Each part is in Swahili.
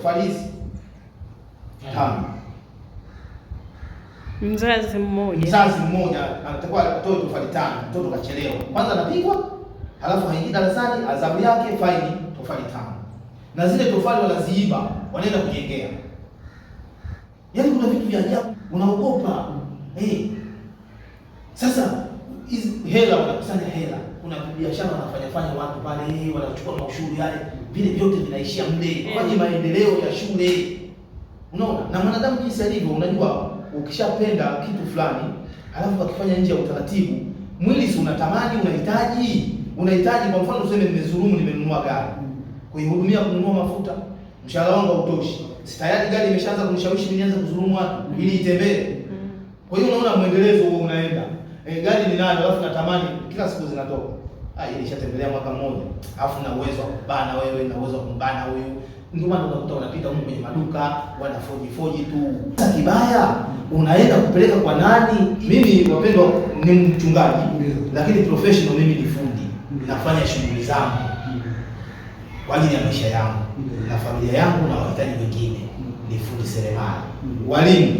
tofali hizi 5. Mzazi mmoja anatakiwa atoe tofali 5. Mtoto kachelewa, kwanza anapigwa, halafu haingii darasani, adhabu yake faini tofali 5. Na zile tofali wanaziiba, wanaenda kujengea. Yaani kuna vitu vya ajabu, unaogopa. Sasa hizi hela wanakusanya hela. Kuna biashara wanafanya watu pale, wanachukua maushuru yale, vile vyote vinaishia mle kwenye maendeleo ya shule. Unaona? Na mwanadamu jinsi alivyo, unajua ukishapenda kitu fulani, alafu akifanya nje ya utaratibu, mwili si unatamani, unahitaji kwa mfano useme nimezulumu, nimenunua gari. Kuihudumia kununua mafuta, mshahara wangu hautoshi. Si tayari gari imeshaanza kunishawishi mimi nianze kudhulumu watu ili itembee. Kwa hiyo unaona muendelezo huo unaenda. Gari ninayo alafu natamani kila siku zinatoka. Ile ishatembelea mwaka mmoja. Alafu na uwezo wa kubana wewe, na uwezo wa kumbana huyu. Ndio maana unakuta unapita huko kwenye maduka, wanafoji tu. Sasa kibaya unaenda kupeleka kwa nani? Mimi wapendwa ni mchungaji, lakini professional mimi ni fundi. Nafanya shughuli zangu kwa ajili ya maisha yangu na familia yangu na wahitaji wengine. Ni fundi seremala. Walimu,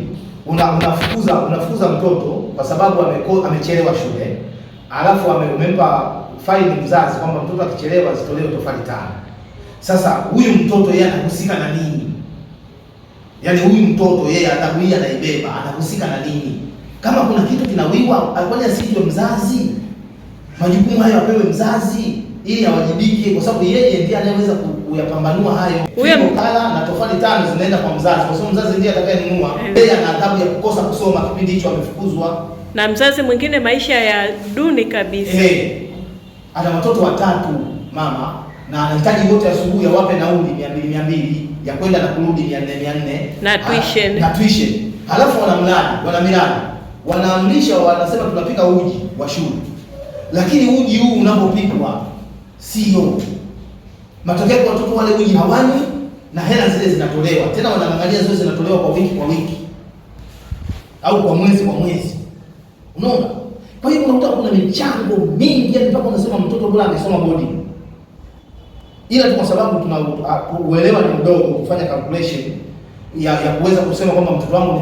unafukuza mtoto kwa sababu amechelewa shule, alafu umempa faini mzazi kwamba mtoto akichelewa zitolewe tofali 5. Sasa huyu mtoto yeye anahusika na nini? Yaani huyu mtoto yeye adhabu hii anaibeba, anahusika na nini? Kama kuna kitu kinawiwa, kwani asijue mzazi? Majukumu hayo apewe mzazi ili awajibike, kwa sababu yeye ndiye anayeweza kuyapambanua hayo. Huyo kala na tofali 5 zinaenda kwa mzazi, kwa sababu mzazi ndiye atakayenunua. Yeye ana adhabu ya kukosa kusoma kipindi hicho amefukuzwa. Na mzazi mwingine maisha ya duni kabisa. Ana watoto 3 mama, na anahitaji wote asubuhi awape nauli 200 ya kwenda na kurudi 400 na tuition. Halafu wanaamrisha, wanasema tunapika uji wa shule. Lakini uji huu unapopikwa sio. Matokeo kwa watoto wale uji hawani na hela zile zinatolewa. Tena wanaangalia zote zinatolewa kwa wiki au kwa mwezi. Unaona? Kwa hiyo unakuta kuna michango mingi, yani mpaka unasema mtoto bora amesoma boarding. Ila kwa sababu tunauelewa ni mdogo kufanya calculation ya kuweza kusema kwamba mtoto wangu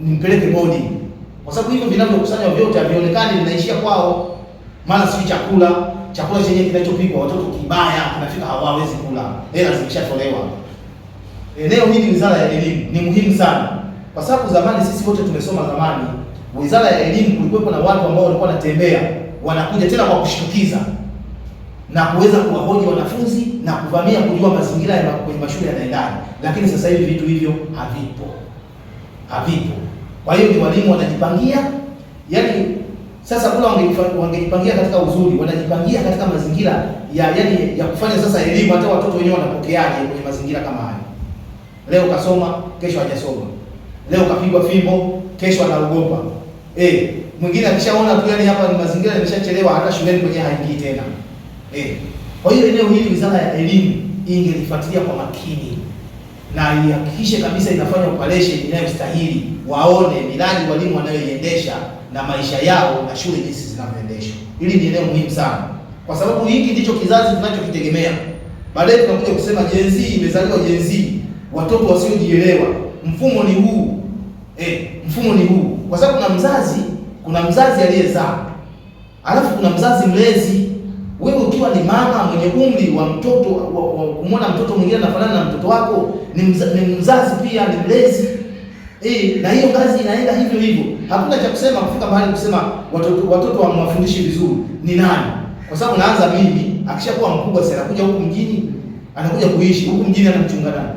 nimpeleke boarding. Kwa sababu hivyo vinavyokusanywa vyote havionekani vinaishia kwao. Maana si chakula chenye kinachopikwa watoto kibaya, kinafika hawawezi kula. Hela zimeshatolewa. Eneo hili Wizara ya Elimu ni muhimu sana. Kwa sababu zamani sisi wote tumesoma zamani. Wizara ya Elimu kulikuwa na watu ambao walikuwa wanatembea, wanakuja tena kwa kushtukiza na kuweza kuwahoji wanafunzi na kuvamia kujua mazingira ya kwenye mashule yanaendaje. Lakini sasa hivi vitu hivyo havipo. Kwa hiyo ni walimu wanajipangia, yani sasa kula wangejipangia katika uzuri, wanajipangia katika mazingira ya kufanya sasa elimu hata watoto wenyewe wanapokeaje kwenye mazingira kama haya. Leo kasoma, kesho hajasoma. Leo kapigwa fimbo, kesho anaogopa. Mwingine akishaona tu yani hapa ni mazingira yameshachelewa, hata shuleni kwenye haingii tena. Kwa hiyo eneo hili Wizara ya Elimu ingelifuatilia kwa makini na ihakikishe kabisa inafanya operation inayostahili, waone miradi walimu wanayoiendesha na maisha yao na shule jinsi zinavyoendeshwa. Hili ni eneo muhimu sana, kwa sababu hiki ndicho kizazi tunachokitegemea. Baadaye tunakuja kusema Gen Z imezaliwa Gen Z, watoto wasiojielewa. Mfumo ni huu. Mfumo ni huu. Kwa sababu kuna mzazi aliyezaa. Alafu kuna mzazi mlezi. Wewe ukiwa ni mama mwenye umri wa mtoto, kumwona mtoto mwingine anafanana na mtoto wako, ni mzazi pia, ni mlezi. Na hiyo kazi inaenda hivyo. Hakuna cha kusema kufika mahali kusema watoto wamwafundishi vizuri. Ni nani? Kwa sababu naanza mimi, akishakuwa mkubwa sasa anakuja huku mjini, anakuja kuishi huku mjini, anamchunga nani?